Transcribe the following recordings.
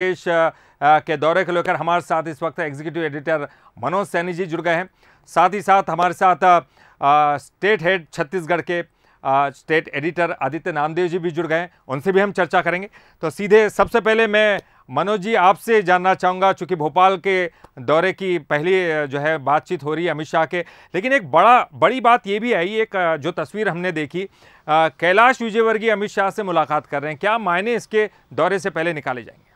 देश के दौरे को लेकर हमारे साथ इस वक्त एग्जीक्यूटिव एडिटर मनोज सैनी जी जुड़ गए हैं। साथ ही साथ हमारे साथ स्टेट हेड छत्तीसगढ़ के स्टेट एडिटर आदित्य नामदेव जी भी जुड़ गए हैं, उनसे भी हम चर्चा करेंगे। तो सीधे सबसे पहले मैं मनोज जी आपसे जानना चाहूँगा, चूँकि भोपाल के दौरे की पहली जो है बातचीत हो रही है अमित शाह के, लेकिन एक बड़ी बात ये भी आई, एक जो तस्वीर हमने देखी, कैलाश विजयवर्गीय अमित शाह से मुलाकात कर रहे हैं। क्या मायने इसके दौरे से पहले निकाले जाएंगे?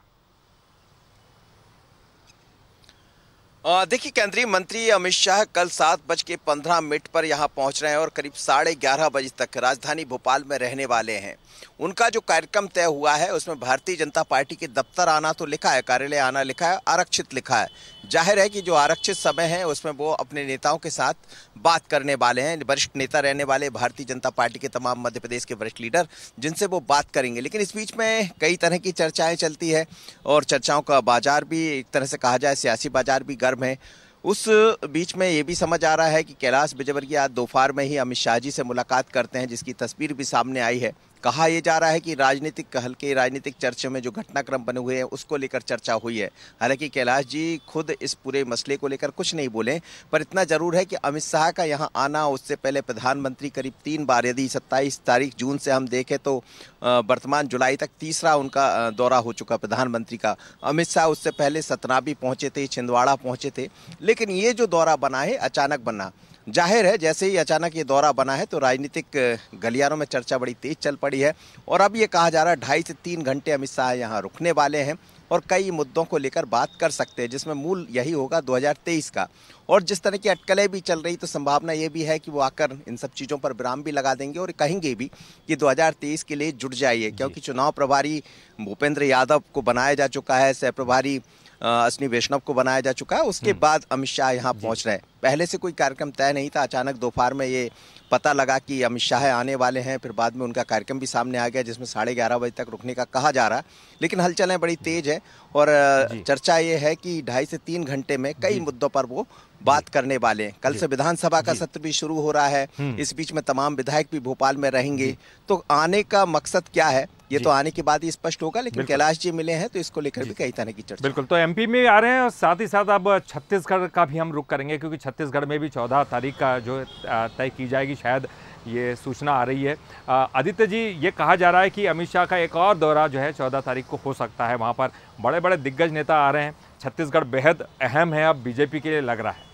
देखिए, केंद्रीय मंत्री अमित शाह कल 7:15 पर यहाँ पहुँच रहे हैं और करीब 11:30 बजे तक राजधानी भोपाल में रहने वाले हैं। उनका जो कार्यक्रम तय हुआ है उसमें भारतीय जनता पार्टी के दफ्तर आना तो लिखा है, कार्यालय आना लिखा है, आरक्षित लिखा है। जाहिर है कि जो आरक्षित समय है उसमें वो अपने नेताओं के साथ बात करने वाले हैं। वरिष्ठ नेता रहने वाले भारतीय जनता पार्टी के तमाम मध्य प्रदेश के वरिष्ठ लीडर, जिनसे वो बात करेंगे। लेकिन इस बीच में कई तरह की चर्चाएं चलती है और चर्चाओं का बाजार भी, एक तरह से कहा जाए सियासी बाजार भी गर्म है। उस बीच में ये भी समझ आ रहा है कि कैलाश विजयवर्गीय आज दोपहर में ही अमित शाह जी से मुलाकात करते हैं, जिसकी तस्वीर भी सामने आई है। कहा यह जा रहा है कि हल्के राजनीतिक चर्चा में जो घटनाक्रम बने हुए हैं उसको लेकर चर्चा हुई है। हालांकि कैलाश जी खुद इस पूरे मसले को लेकर कुछ नहीं बोले, पर इतना जरूर है कि अमित शाह का यहाँ आना, उससे पहले प्रधानमंत्री करीब 3 बार, यदि 27 तारीख जून से हम देखें तो वर्तमान जुलाई तक तीसरा उनका दौरा हो चुका प्रधानमंत्री का। अमित शाह उससे पहले सतना भी पहुंचे थे, छिंदवाड़ा पहुंचे थे, लेकिन ये जो दौरा बना है अचानक बना। जाहिर है जैसे ही अचानक ये दौरा बना है तो राजनीतिक गलियारों में चर्चा बड़ी तेज चल पड़ी है और अब ये कहा जा रहा है 2.5 से 3 घंटे अमित शाह यहाँ रुकने वाले हैं और कई मुद्दों को लेकर बात कर सकते हैं, जिसमें मूल यही होगा 2023 का। और जिस तरह की अटकलें भी चल रही तो संभावना ये भी है कि वो आकर इन सब चीज़ों पर विराम भी लगा देंगे और कहेंगे भी कि 2023 के लिए जुट जाइए, क्योंकि चुनाव प्रभारी भूपेंद्र यादव को बनाया जा चुका है, सह प्रभारी अश्विनी वैष्णव को बनाया जा चुका है। उसके बाद अमित शाह यहाँ पहुँच रहे हैं। पहले से कोई कार्यक्रम तय नहीं था, अचानक दोपहर में ये पता लगा कि अमित शाह आने वाले हैं। फिर बाद में उनका कार्यक्रम भी सामने आ गया, जिसमें 11:30 बजे तक रुकने का कहा जा रहा है। लेकिन हलचलें बड़ी तेज है और चर्चा ये है कि 2.5 से 3 घंटे में कई मुद्दों पर वो बात करने वाले हैं। कल से विधानसभा का सत्र भी शुरू हो रहा है, इस बीच में तमाम विधायक भी भोपाल में रहेंगे। तो आने का मकसद क्या है ये तो आने के बाद ही स्पष्ट होगा, लेकिन कैलाश जी मिले हैं तो इसको लेकर भी कई तरह की चर्चा। बिल्कुल, तो एमपी में आ रहे हैं और साथ ही साथ अब छत्तीसगढ़ का भी हम रुख करेंगे, क्योंकि छत्तीसगढ़ में भी 14 तारीख का जो तय की जाएगी, शायद ये सूचना आ रही है। आदित्य जी, ये कहा जा रहा है कि अमित शाह का एक और दौरा जो है 14 तारीख को हो सकता है। वहाँ पर बड़े बड़े दिग्गज नेता आ रहे हैं। छत्तीसगढ़ बेहद अहम है अब बीजेपी के लिए, लग रहा है।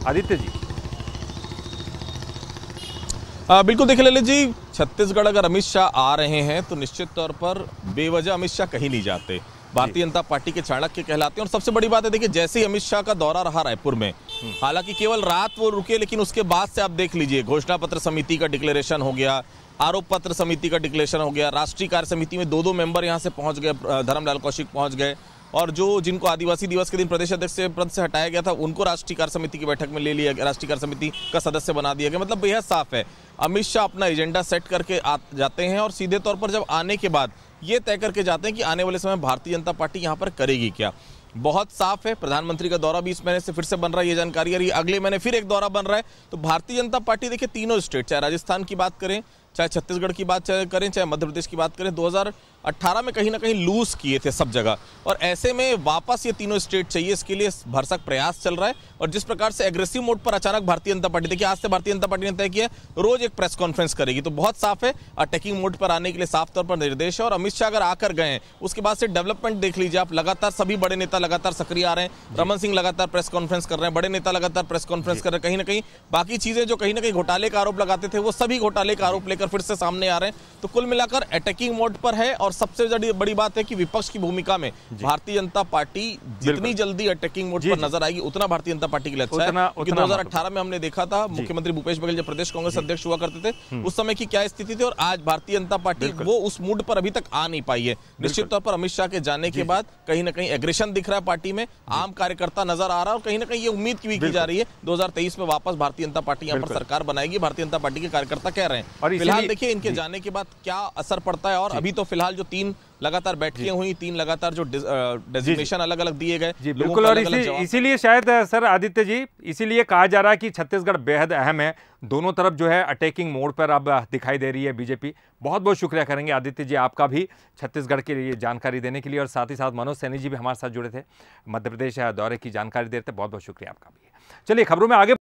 आदित्य जी। बिल्कुल, देखिए ललित जी, छत्तीसगढ़ अगर अमित शाह आ रहे हैं तो निश्चित तौर पर बेवजह अमित शाह कहीं नहीं जाते। भारतीय जनता पार्टी के चाणक्य कहलाते हैं। और सबसे बड़ी बात है, देखिए जैसे ही अमित शाह का दौरा रहा रायपुर में, हालांकि केवल रात वो रुके, लेकिन उसके बाद से आप देख लीजिए, घोषणा पत्र समिति का डिक्लेरेशन हो गया, आरोप पत्र समिति का डिक्लेरेशन हो गया, राष्ट्रीय कार्य समिति में 2 मेंबर यहाँ से पहुंच गए, धर्मलाल कौशिक पहुंच गए, और जिनको आदिवासी दिवस के दिन प्रदेश अध्यक्ष से पद से हटाया गया था उनको राष्ट्रीय कार्य समिति की बैठक में ले लिया गया, राष्ट्रीय कार्य समिति का सदस्य बना दिया गया। मतलब बेहद साफ है, अमित शाह अपना एजेंडा सेट करके जाते हैं और सीधे तौर पर जब आने के बाद ये तय करके जाते हैं कि आने वाले समय भारतीय जनता पार्टी यहाँ पर करेगी क्या। बहुत साफ है, प्रधानमंत्री का दौरा भी इस महीने से फिर से बन रहा है, ये जानकारी आ रही है। अगले महीने फिर एक दौरा बन रहा है। तो भारतीय जनता पार्टी देखिए तीनों स्टेट, चाहे राजस्थान की बात करें, चाहे छत्तीसगढ़ की बात करें, चाहे मध्य प्रदेश की बात करें, 2018 में कहीं ना कहीं लूज किए थे सब जगह, और ऐसे में वापस ये तीनों स्टेट चाहिए, इसके लिए भरसक प्रयास चल रहा है। और जिस प्रकार से एग्रेसिव मोड पर अचानक भारतीय जनता पार्टी, देखिए आज से भारतीय जनता पार्टी ने तय किया रोज एक प्रेस कॉन्फ्रेंस करेगी, तो बहुत साफ है अटैकिंग मोड पर आने के लिए साफ तौर पर निर्देश है। और अमित शाह अगर आकर गए हैं उसके बाद से डेवलपमेंट देख लीजिए आप, लगातार सभी बड़े नेता लगातार सक्रिय आ रहे हैं। रमन सिंह लगातार प्रेस कॉन्फ्रेंस कर रहे हैं, बड़े नेता लगातार प्रेस कॉन्फ्रेंस कर रहे हैं। कहीं ना कहीं बाकी चीजें जो कहीं ना कहीं घोटाले का आरोप लगाते थे वो सभी घोटाले का आरोप लेकर फिर से सामने आ रहे हैं। तो कुल मिलाकर अटैकिंग मोड पर है। और सबसे बड़ी बात है कि विपक्ष की भूमिका में भारतीय जनता पार्टी जितनी जल्दी अटैकिंग मोड पर नजर आएगी उतना भारतीय जनता पार्टी के लिए अच्छा है। क्योंकि 2018 में हमने देखा था मुख्यमंत्री भूपेश बघेल जब प्रदेश कांग्रेस अध्यक्ष हुआ करते थे उस समय की क्या स्थिति थी, और आज भारतीय जनता पार्टी वो उस मूड पर अभी तक आ नहीं पाई है। निश्चित तौर पर अमित शाह के जाने के बाद कहीं ना कहीं एग्रेशन दिख रहा है पार्टी में, आम कार्यकर्ता नजर आ रहा है, और कहीं ना कहीं ये उम्मीद की जा रही है 2023 में वापस भारतीय जनता पार्टी यहाँ पर सरकार बनाएगी, भारतीय जनता पार्टी के कार्यकर्ता कह रहे हैं। और फिलहाल देखिए इनके जाने के बाद क्या असर पड़ता है, और अभी तो फिलहाल जो 3 लगातार बैठकें हुई, 3 लगातार जो डेजिग्नेशन अलग अलग दिए गए जी बिल्कुल, और इसीलिए शायद सर आदित्य जी, इसीलिए कहा जा रहा है कि छत्तीसगढ़ बेहद अहम है। दोनों तरफ जो है अटैकिंग मोड पर अब दिखाई दे रही है बीजेपी। बहुत बहुत शुक्रिया करेंगे आदित्य जी आपका भी छत्तीसगढ़ के लिए जानकारी देने के लिए, और साथ ही साथ मनोज सैनी जी भी हमारे साथ जुड़े थे, मध्य प्रदेश दौरे की जानकारी देते। बहुत बहुत शुक्रिया आपका भी। चलिए खबरों में आगे